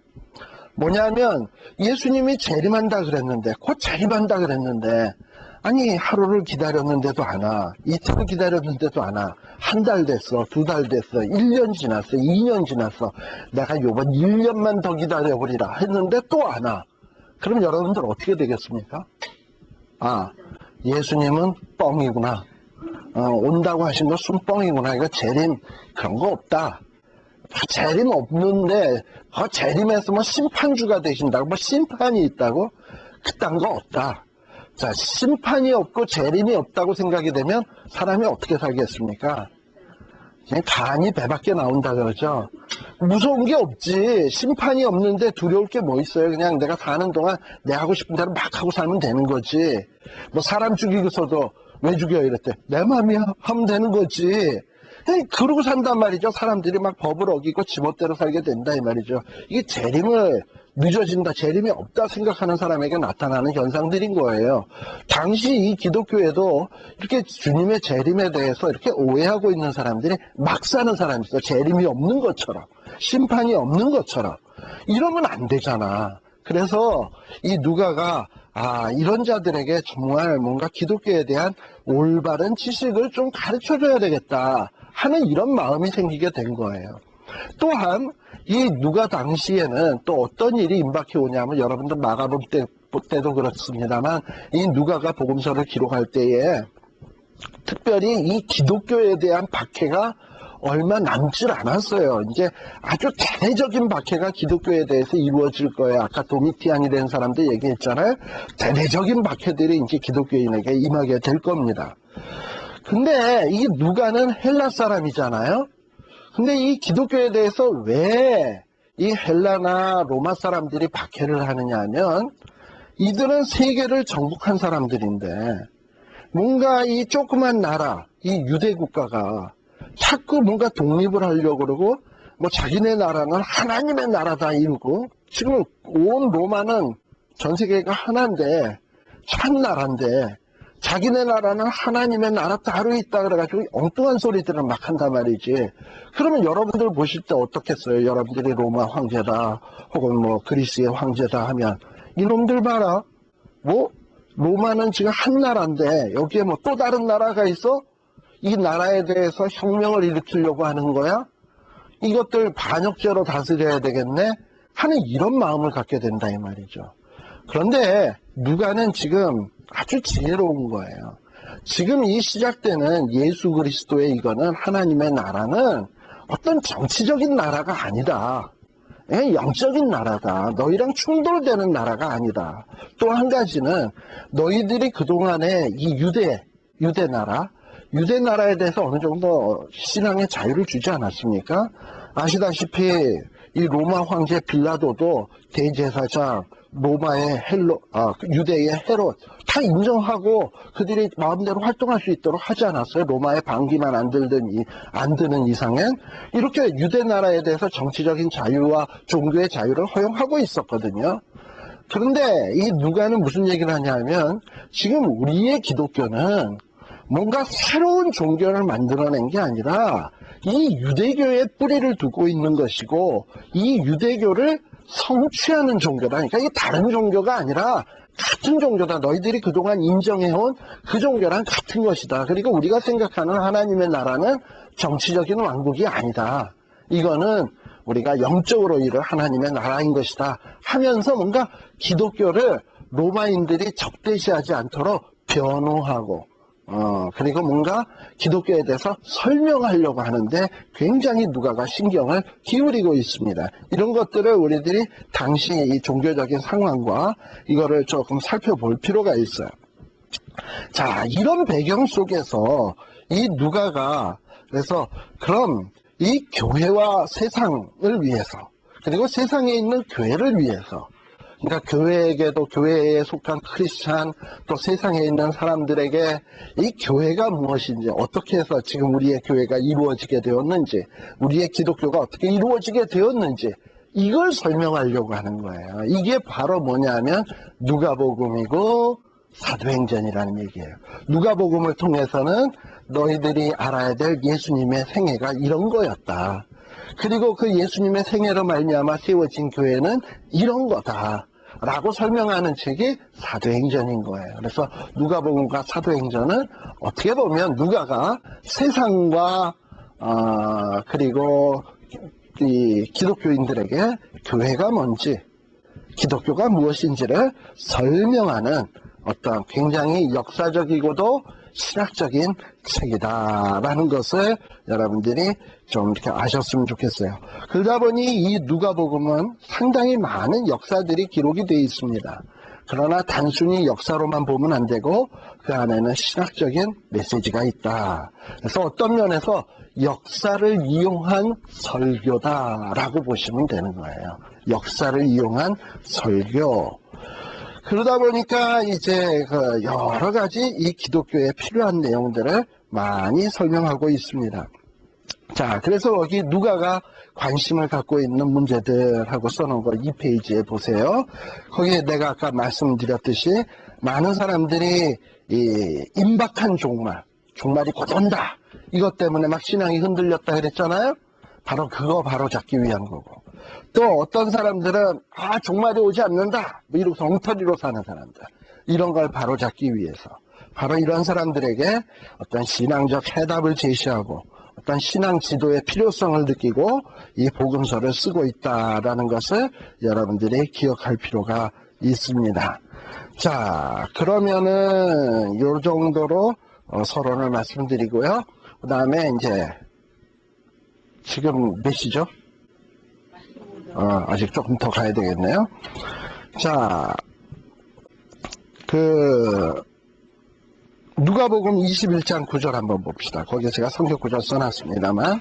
뭐냐면 예수님이 재림한다 그랬는데 곧 재림한다 그랬는데 아니 하루를 기다렸는데도 안 와, 이틀을 기다렸는데도 안 와, 한 달 됐어, 두 달 됐어, 1년 지났어, 2년 지났어, 내가 요번 1년만 더 기다려버리라 했는데 또 안 와. 그럼 여러분들 어떻게 되겠습니까? 예수님은 뻥이구나, 온다고 하신 거 순뻥이구나, 이거 재림 그런 거 없다, 재림 없는데 재림에서 심판주가 되신다고 심판이 있다고? 그딴 거 없다. 자, 심판이 없고 재림이 없다고 생각이 되면 사람이 어떻게 살겠습니까? 그냥 간이 배 밖에 나온다 그러죠. 무서운 게 없지. 심판이 없는데 두려울 게 뭐 있어요. 그냥 내가 사는 동안 내 하고 싶은 대로 막 하고 살면 되는 거지. 사람 죽이고서도 왜 죽여 이랬대. 내 맘이야 하면 되는 거지. 그러고 산단 말이죠. 사람들이 법을 어기고 지멋대로 살게 된다 이 말이죠. 이게 재림을 늦어진다, 재림이 없다 생각하는 사람에게 나타나는 현상들인 거예요. 당시 이 기독교에도 이렇게 주님의 재림에 대해서 이렇게 오해하고 있는 사람들이 막 사는 사람이 있어. 재림이 없는 것처럼, 심판이 없는 것처럼. 이러면 안 되잖아. 그래서 이 누가가 이런 자들에게 정말 뭔가 기독교에 대한 올바른 지식을 좀 가르쳐줘야 되겠다 하는 이런 마음이 생기게 된 거예요. 또한 이 누가 당시에는 또 어떤 일이 임박해 오냐면 여러분들 마가복음 때도 그렇습니다만 이 누가가 복음서를 기록할 때에 특별히 이 기독교에 대한 박해가 얼마 남질 않았어요. 이제 아주 대대적인 박해가 기독교에 대해서 이루어질 거예요. 아까 도미티안이 된 사람도 얘기했잖아요. 대대적인 박해들이 이제 기독교인에게 임하게 될 겁니다. 근데 이 누가는 헬라 사람이잖아요. 근데 이 기독교에 대해서 왜 이 헬라나 로마 사람들이 박해를 하느냐 하면 이들은 세계를 정복한 사람들인데 뭔가 이 조그만 나라, 이 유대 국가가 자꾸 뭔가 독립을 하려고 그러고 자기네 나라는 하나님의 나라다 이러고 지금 온 로마는 전 세계가 하나인데 한 나라인데 자기네 나라는 하나님의 나라 따로 있다 그래가지고 엉뚱한 소리들을 막 한단 말이지. 그러면 여러분들 보실 때 어떻겠어요? 여러분들이 로마 황제다 혹은 그리스의 황제다 하면 이놈들 봐라. 로마는 지금 한 나라인데 여기에 또 다른 나라가 있어? 이 나라에 대해서 혁명을 일으키려고 하는 거야? 이것들 반역죄로 다스려야 되겠네? 하는 이런 마음을 갖게 된다 이 말이죠. 그런데 누가는 지금 아주 지혜로운 거예요. 지금 이 시작되는 예수 그리스도의 이거는 하나님의 나라는 어떤 정치적인 나라가 아니다. 영적인 나라다. 너희랑 충돌되는 나라가 아니다. 또 한 가지는 너희들이 그동안에 이 유대 나라에 대해서 어느 정도 신앙의 자유를 주지 않았습니까? 아시다시피 이 로마 황제 빌라도도 대제사장 로마의 유대의 헤롯 다 인정하고 그들이 마음대로 활동할 수 있도록 하지 않았어요? 로마의 반기만 안 드는 이상엔 이렇게 유대 나라에 대해서 정치적인 자유와 종교의 자유를 허용하고 있었거든요. 그런데 이 누가는 무슨 얘기를 하냐면 지금 우리의 기독교는 뭔가 새로운 종교를 만들어낸 게 아니라 이 유대교의 뿌리를 두고 있는 것이고 이 유대교를 성취하는 종교다. 그러니까 이게 다른 종교가 아니라 같은 종교다. 너희들이 그동안 인정해온 그 종교랑 같은 것이다. 그리고 우리가 생각하는 하나님의 나라는 정치적인 왕국이 아니다. 이거는 우리가 영적으로 이룰 하나님의 나라인 것이다 하면서 뭔가 기독교를 로마인들이 적대시하지 않도록 변호하고 그리고 뭔가 기독교에 대해서 설명하려고 하는데 굉장히 누가가 신경을 기울이고 있습니다. 이런 것들을 우리들이 당시 이 종교적인 상황과 이거를 조금 살펴볼 필요가 있어요. 자, 이런 배경 속에서 이 누가가 그래서 그럼 이 교회와 세상을 위해서 그리고 세상에 있는 교회를 위해서 그러니까 교회에게도 교회에 속한 크리스찬 또 세상에 있는 사람들에게 이 교회가 무엇인지 어떻게 해서 지금 우리의 교회가 이루어지게 되었는지 우리의 기독교가 어떻게 이루어지게 되었는지 이걸 설명하려고 하는 거예요. 이게 바로 뭐냐면 누가복음이고 사도행전이라는 얘기예요. 누가복음을 통해서는 너희들이 알아야 될 예수님의 생애가 이런 거였다. 그리고 그 예수님의 생애로 말미암아 세워진 교회는 이런 거다. 라고 설명하는 책이 사도행전인 거예요. 그래서 누가복음과 사도행전은 어떻게 보면 누가가 세상과 그리고 이 기독교인들에게 교회가 뭔지 기독교가 무엇인지를 설명하는 어떤 굉장히 역사적이고도 신학적인 책이다라는 것을 여러분들이 좀 이렇게 아셨으면 좋겠어요. 그러다 보니 이 누가복음은 상당히 많은 역사들이 기록이 되어 있습니다. 그러나 단순히 역사로만 보면 안 되고 그 안에는 신학적인 메시지가 있다. 그래서 어떤 면에서 역사를 이용한 설교다라고 보시면 되는 거예요. 역사를 이용한 설교. 그러다 보니까 이제 그 여러 가지 이 기독교에 필요한 내용들을 많이 설명하고 있습니다. 자, 그래서 여기 누가가 관심을 갖고 있는 문제들하고 써놓은 거 2페이지에 보세요. 거기에 내가 아까 말씀드렸듯이 많은 사람들이 이 임박한 종말이 곧 온다. 이것 때문에 막 신앙이 흔들렸다 그랬잖아요. 바로 그거 바로 잡기 위한 거고. 또 어떤 사람들은 종말이 오지 않는다 뭐 이러고서 엉터리로 사는 사람들 이런 걸 바로 잡기 위해서 바로 이런 사람들에게 어떤 신앙적 해답을 제시하고 어떤 신앙 지도의 필요성을 느끼고 이 복음서를 쓰고 있다라는 것을 여러분들이 기억할 필요가 있습니다. 자, 그러면은 요 정도로 서론을 말씀드리고요. 그 다음에 이제 지금 몇 시죠? 아직 조금 더 가야 되겠네요. 자, 누가복음 21장 9절 한번 봅시다. 거기에 제가 성경 구절 써놨습니다만.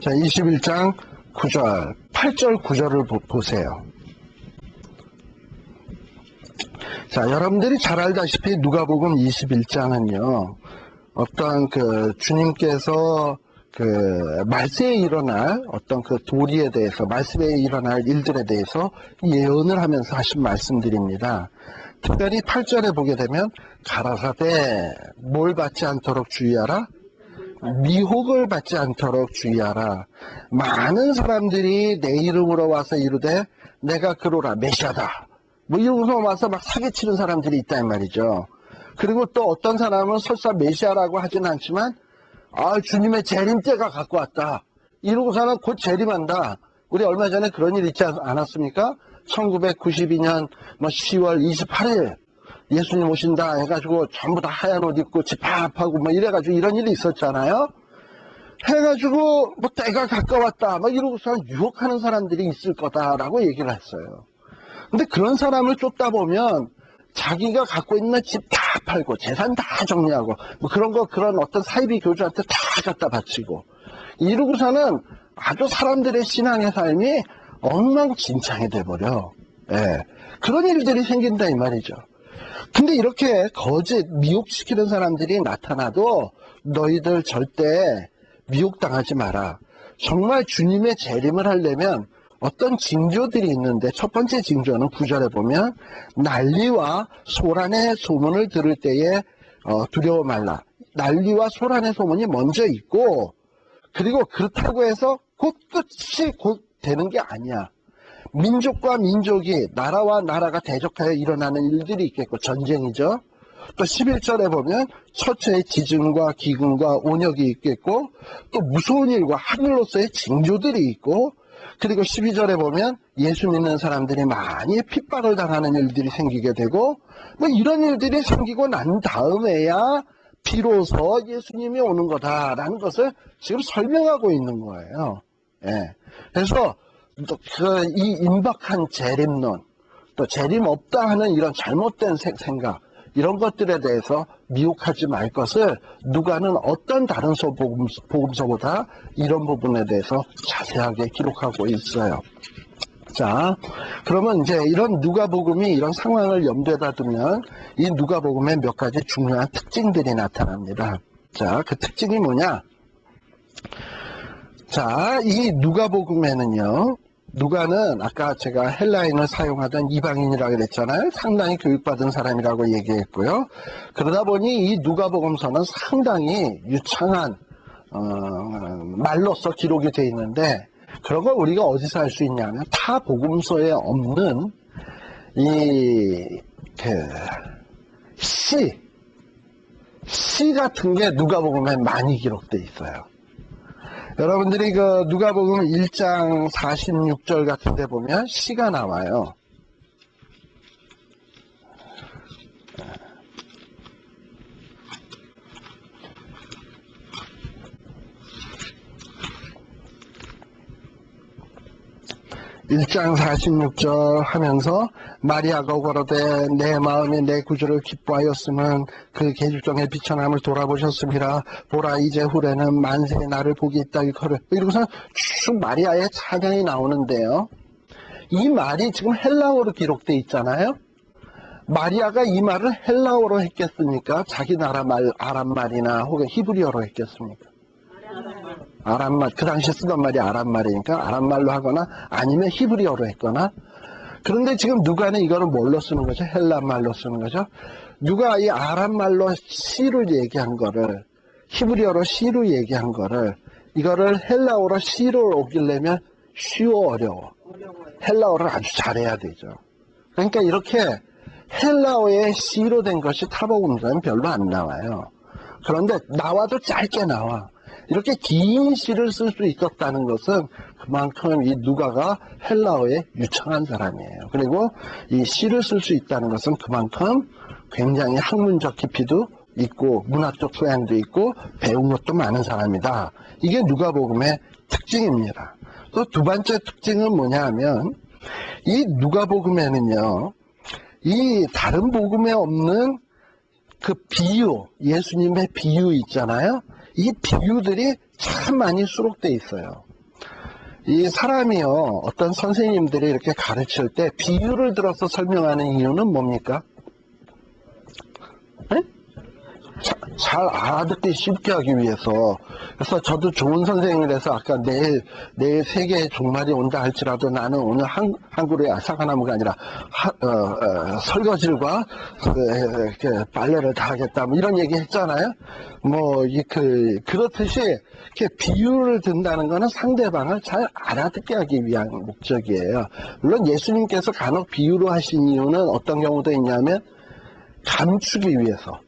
자, 21장 9절, 8절, 9절을 보세요. 자, 여러분들이 잘 알다시피 누가복음 21장은요, 어떤 주님께서 말세에 일어날 어떤 도리에 대해서, 말세에 일어날 일들에 대해서 예언을 하면서 하신 말씀들입니다. 특별히 8절에 보게 되면, 가라사대, 뭘 받지 않도록 주의하라? 미혹을 받지 않도록 주의하라. 많은 사람들이 내 이름으로 와서 이르되 내가 그로라 메시아다 뭐 이러고서 와서 막 사기치는 사람들이 있단 말이죠. 그리고 또 어떤 사람은 설사 메시아라고 하진 않지만 주님의 재림 때가 갖고 왔다 이러고서는 곧 재림한다. 우리 얼마 전에 그런 일 있지 않았습니까? 1992년 10월 28일 예수님 오신다 해가지고 전부 다 하얀 옷 입고 집합하고 뭐 이래가지고 이런 일이 있었잖아요. 해가지고 뭐 때가 가까웠다 막 이러고서 유혹하는 사람들이 있을 거다라고 얘기를 했어요. 근데 그런 사람을 쫓다 보면 자기가 갖고 있는 집 다 팔고 재산 다 정리하고 뭐 그런 어떤 사이비 교주한테 다 갖다 바치고 이러고서는 아주 사람들의 신앙의 삶이 엉망진창이 돼버려. 예. 그런 일들이 생긴다 이 말이죠. 근데 이렇게 거짓 미혹시키는 사람들이 나타나도 너희들 절대 미혹당하지 마라. 정말 주님의 재림을 하려면 어떤 징조들이 있는데 첫 번째 징조는 9절에 보면 난리와 소란의 소문을 들을 때에 두려워 말라. 난리와 소란의 소문이 먼저 있고 그리고 그렇다고 해서 곧 끝이 곧 되는 게 아니야. 민족과 민족이 나라와 나라가 대적하여 일어나는 일들이 있겠고 전쟁이죠. 또 11절에 보면 처처의 지진과 기근과 온역이 있겠고 또 무서운 일과 하늘로서의 징조들이 있고 그리고 12절에 보면 예수 믿는 사람들이 많이 핍박을 당하는 일들이 생기게 되고 뭐 이런 일들이 생기고 난 다음에야 비로소 예수님이 오는 거다라는 것을 지금 설명하고 있는 거예요. 예. 그래서 이 임박한 재림론 또 재림 없다 하는 이런 잘못된 생각 이런 것들에 대해서 미혹하지 말 것을 누가는 어떤 다른 복음서보다 이런 부분에 대해서 자세하게 기록하고 있어요. 자, 그러면 이제 이런 누가복음이 이런 상황을 염두에다 두면 이 누가복음의 몇 가지 중요한 특징들이 나타납니다. 자, 그 특징이 뭐냐? 자, 이 누가복음에는요. 누가는 아까 제가 헬라인을 사용하던 이방인이라고 그랬잖아요. 상당히 교육받은 사람이라고 얘기했고요. 그러다 보니 이 누가복음서는 상당히 유창한 말로서 기록이 되어 있는데 그런 걸 우리가 어디서 알 수 있냐면 타 복음서에 없는 시 같은 게 누가복음에 많이 기록되어 있어요. 여러분들이 그 누가복음 1장 46절 같은 데 보면 시가 나와요. (1장 46절) 하면서 마리아가 걸어대 내 마음이 내 구주를 기뻐하였으면 그 계집종의 비천함을 돌아보셨습니다. 보라 이제 후래는 만세의 나를 보기 있다 이러고서 쭉 마리아의 찬양이 나오는데요. 이 말이 지금 헬라어로 기록되어 있잖아요. 마리아가 이 말을 헬라어로 했겠습니까? 자기 나라 말 아람말이나 혹은 히브리어로 했겠습니까? 아람말, 그 당시에 쓰던 말이 아람말이니까 아람말로 하거나 아니면 히브리어로 했거나. 그런데 지금 누가는 이거를 뭘로 쓰는 거죠? 헬라말로 쓰는 거죠. 누가 이 아람말로 시를 얘기한 거를 히브리어로 시로 얘기한 거를 이거를 헬라어로 시로 옮기려면 쉬워 어려워. 헬라어를 아주 잘해야 되죠. 그러니까 이렇게 헬라어의 시로 된 것이 타복음서는 별로 안 나와요. 그런데 나와도 짧게 나와. 이렇게 긴 시를 쓸 수 있었다는 것은 그만큼 이 누가가 헬라어에 유창한 사람이에요. 그리고 이 시를 쓸 수 있다는 것은 그만큼 굉장히 학문적 깊이도 있고 문학적 소양도 있고 배운 것도 많은 사람이다. 이게 누가복음의 특징입니다. 또 두 번째 특징은 뭐냐 하면 이 누가복음에는요. 이 다른 복음에 없는 그 비유, 예수님의 비유 있잖아요. 이 비유들이 참 많이 수록되어 있어요. 이 사람이요, 어떤 선생님들이 이렇게 가르칠 때 비유를 들어서 설명하는 이유는 뭡니까? 네? 잘 알아듣기 쉽게 하기 위해서. 그래서 저도 좋은 선생님이라서 아까 내일 세계의 종말이 온다 할지라도 나는 오늘 한국에 사과나무가 아니라 설거지과 빨래를 다 하겠다 뭐 이런 얘기 했잖아요. 뭐 그렇듯이 이렇게 비유를 든다는 거는 상대방을 잘 알아듣게 하기 위한 목적이에요. 물론 예수님께서 간혹 비유로 하신 이유는 어떤 경우도 있냐면 감추기 위해서.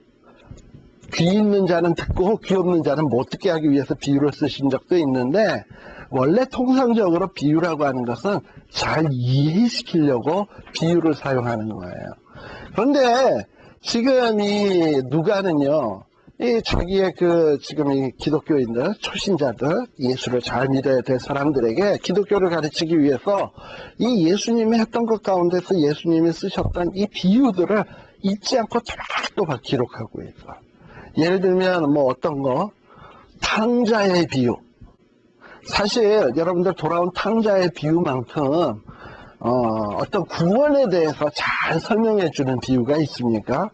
귀 있는 자는 듣고 귀 없는 자는 못 듣게 하기 위해서 비유를 쓰신 적도 있는데 원래 통상적으로 비유라고 하는 것은 잘 이해시키려고 비유를 사용하는 거예요. 그런데 지금 이 누가는요 이 자기의 지금 이 기독교인들, 초신자들, 예수를 잘 믿어야 될 사람들에게 기독교를 가르치기 위해서 이 예수님이 했던 것 가운데서 예수님이 쓰셨던 이 비유들을 잊지 않고 또박또박 기록하고 있어. 예를 들면 뭐 어떤 거, 탕자의 비유. 사실 여러분들 돌아온 탕자의 비유만큼 어떤 구원에 대해서 잘 설명해 주는 비유가 있습니까?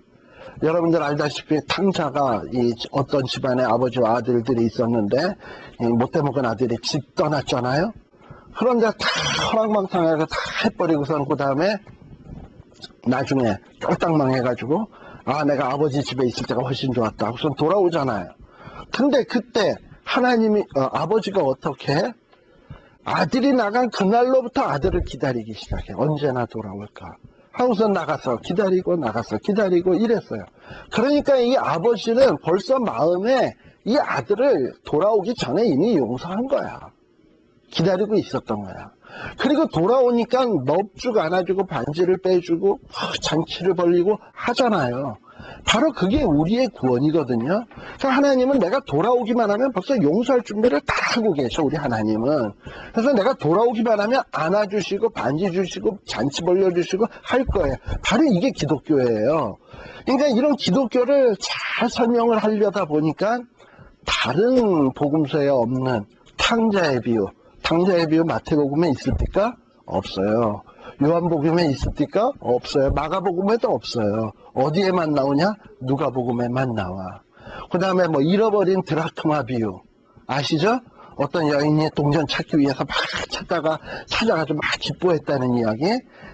여러분들 알다시피 탕자가 어떤 집안에 아버지와 아들들이 있었는데 못돼 먹은 아들이 집 떠났잖아요. 그런데 다 허랑방탕하게 다 해버리고선 그 다음에 나중에 쫄딱 망해가지고 내가 아버지 집에 있을 때가 훨씬 좋았다. 우선 돌아오잖아요. 근데 그때 하나님이 아버지가 어떻게 해? 아들이 나간 그날로부터 아들을 기다리기 시작해. 언제나 돌아올까. 하고서 나가서 기다리고 이랬어요. 그러니까 이 아버지는 벌써 마음에 이 아들을 돌아오기 전에 이미 용서한 거야. 기다리고 있었던 거야. 그리고 돌아오니까 넙죽 안아주고 반지를 빼주고 잔치를 벌리고 하잖아요. 바로 그게 우리의 구원이거든요. 그러니까 하나님은 내가 돌아오기만 하면 벌써 용서할 준비를 다 하고 계셔, 우리 하나님은. 그래서 내가 돌아오기만 하면 안아주시고 반지 주시고 잔치 벌려주시고 할 거예요. 바로 이게 기독교예요. 그러니까 이런 기독교를 잘 설명을 하려다 보니까 다른 복음서에 없는 탕자의 비유 마태복음에 있습니까? 없어요. 요한복음에 있습니까? 없어요. 마가복음에도 없어요. 어디에만 나오냐? 누가복음에만 나와. 그 다음에 뭐 잃어버린 드라크마 비유 아시죠? 어떤 여인이 동전 찾기 위해서 막 찾아가지고 막 기뻐했다는 이야기.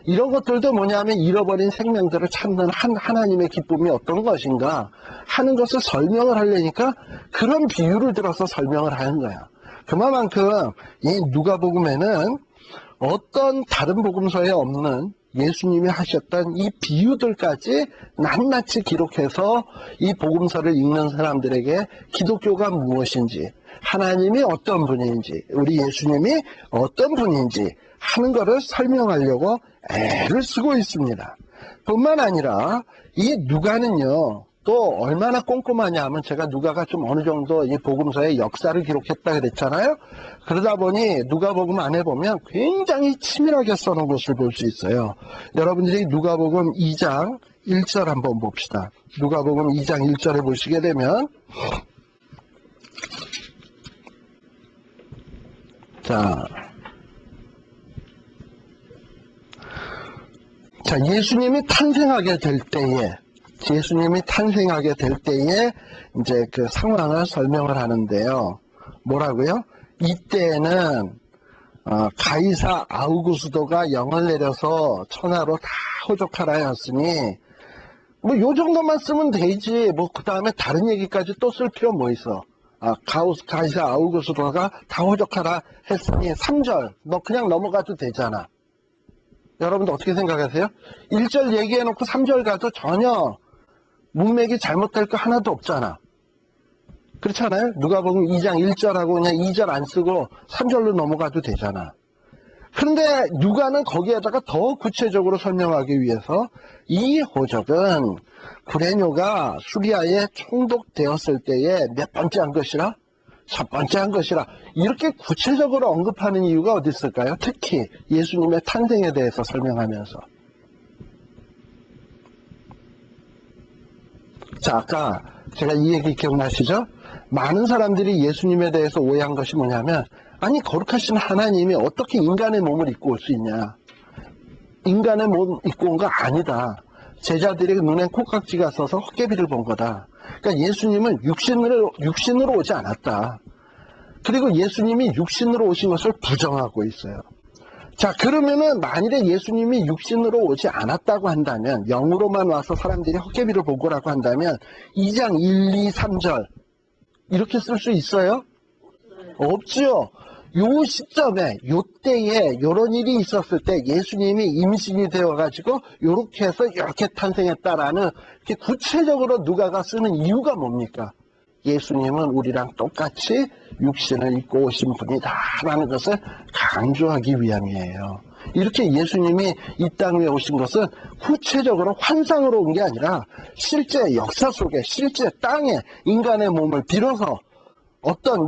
이런 것들도 뭐냐면 잃어버린 생명들을 찾는 하나님의 기쁨이 어떤 것인가 하는 것을 설명을 하려니까 그런 비유를 들어서 설명을 하는 거야. 그만큼 이 누가복음에는 어떤 다른 복음서에 없는 예수님이 하셨던 이 비유들까지 낱낱이 기록해서 이 복음서를 읽는 사람들에게 기독교가 무엇인지, 하나님이 어떤 분인지, 우리 예수님이 어떤 분인지 하는 것을 설명하려고 애를 쓰고 있습니다. 뿐만 아니라 이 누가는요, 또 얼마나 꼼꼼하냐 하면 제가 누가가 좀 어느 정도 이 복음서의 역사를 기록했다 그랬잖아요. 그러다 보니 누가복음 안에 보면 굉장히 치밀하게 써놓은 것을 볼 수 있어요. 여러분들이 누가복음 2장 1절 한번 봅시다. 누가복음 2장 1절에 보시게 되면 자, 예수님이 탄생하게 될 때에 이제 그 상황을 설명을 하는데요. 뭐라고요? 이때에는 가이사 아우구스도가 영을 내려서 천하로 다 호족하라 하였으니 뭐 요 정도만 쓰면 되지. 뭐 그 다음에 다른 얘기까지 또 쓸 필요 뭐 있어? 가이사 아우구스도가 다 호족하라 했으니 3절 너 그냥 넘어가도 되잖아. 여러분들 어떻게 생각하세요? 1절 얘기해놓고 3절 가도 전혀 문맥이 잘못될 거 하나도 없잖아. 그렇지 않아요? 누가복음 2장 1절하고 그냥 2절 안 쓰고 3절로 넘어가도 되잖아. 그런데 누가는 거기에다가 더 구체적으로 설명하기 위해서 이 호적은 구레뇨가 수리아에 총독되었을 때에 몇 번째 한 것이라? 첫 번째 한 것이라. 이렇게 구체적으로 언급하는 이유가 어디 있을까요? 특히 예수님의 탄생에 대해서 설명하면서. 자, 아까 제가 이 얘기 기억나시죠? 많은 사람들이 예수님에 대해서 오해한 것이 뭐냐면, 아니 거룩하신 하나님이 어떻게 인간의 몸을 입고 올 수 있냐. 인간의 몸 입고 온 거 아니다. 제자들의 눈엔 콧깍지가 써서 헛개비를 본 거다. 그러니까 예수님은 육신으로 오지 않았다. 그리고 예수님이 육신으로 오신 것을 부정하고 있어요. 자, 그러면은 만일에 예수님이 육신으로 오지 않았다고 한다면, 영으로만 와서 사람들이 헛개비를 본 거라고 한다면 2장 1, 2, 3절 이렇게 쓸 수 있어요? 없지요. 요 시점에, 요 때에 요런 일이 있었을 때 예수님이 임신이 되어가지고 요렇게 해서 이렇게 탄생했다라는 이렇게 구체적으로 누가가 쓰는 이유가 뭡니까? 예수님은 우리랑 똑같이 육신을 입고 오신 분이다라는 것을 강조하기 위함이에요. 이렇게 예수님이 이 땅에 오신 것은 구체적으로 환상으로 온 게 아니라 실제 역사 속에, 실제 땅에 인간의 몸을 빌어서 어떤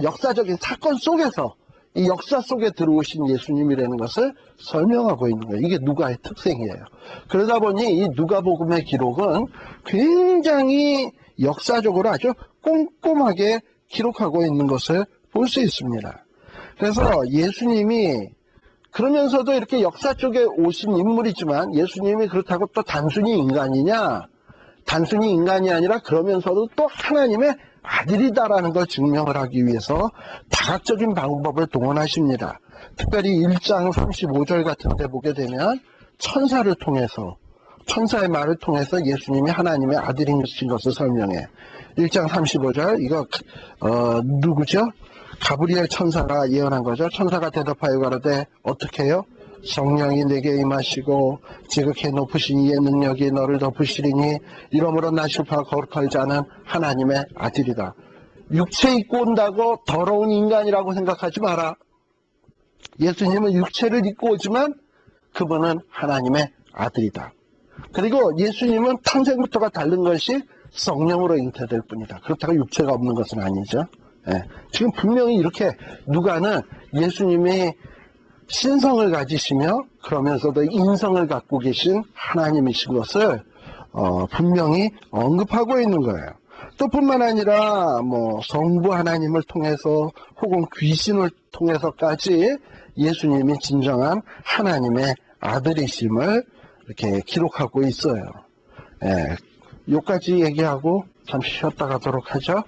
역사적인 사건 속에서 이 역사 속에 들어오신 예수님이라는 것을 설명하고 있는 거예요. 이게 누가의 특색이에요. 그러다 보니 이 누가복음의 기록은 굉장히 역사적으로 아주 꼼꼼하게 기록하고 있는 것을 볼 수 있습니다. 그래서 예수님이 그러면서도 이렇게 역사 쪽에 오신 인물이지만 예수님이 그렇다고 또 단순히 인간이냐? 단순히 인간이 아니라 그러면서도 또 하나님의 아들이다라는 걸 증명을 하기 위해서 다각적인 방법을 동원하십니다. 특별히 1장 35절 같은 데 보게 되면 천사를 통해서, 천사의 말을 통해서 예수님이 하나님의 아들이신 것을 설명해. 1장 35절, 이거 누구죠? 가브리엘 천사가 예언한 거죠. 천사가 대답하여 가로되 어떻게 해요? 성령이 내게 임하시고 지극히 높으신 이의 능력이 너를 덮으시리니 이러므로 나시파 거룩할 자는 하나님의 아들이다. 육체 입고 온다고 더러운 인간이라고 생각하지 마라. 예수님은 육체를 입고 오지만 그분은 하나님의 아들이다. 그리고 예수님은 탄생부터가 다른 것이 성령으로 잉태될 뿐이다. 그렇다고 육체가 없는 것은 아니죠. 예. 지금 분명히 이렇게 누가는 예수님이 신성을 가지시며 그러면서도 인성을 갖고 계신 하나님이신 것을 분명히 언급하고 있는 거예요. 또 뿐만 아니라 성부 하나님을 통해서 혹은 귀신을 통해서까지 예수님이 진정한 하나님의 아들이심을 이렇게 기록하고 있어요. 예. 요까지 얘기하고 잠시 쉬었다 가도록 하죠.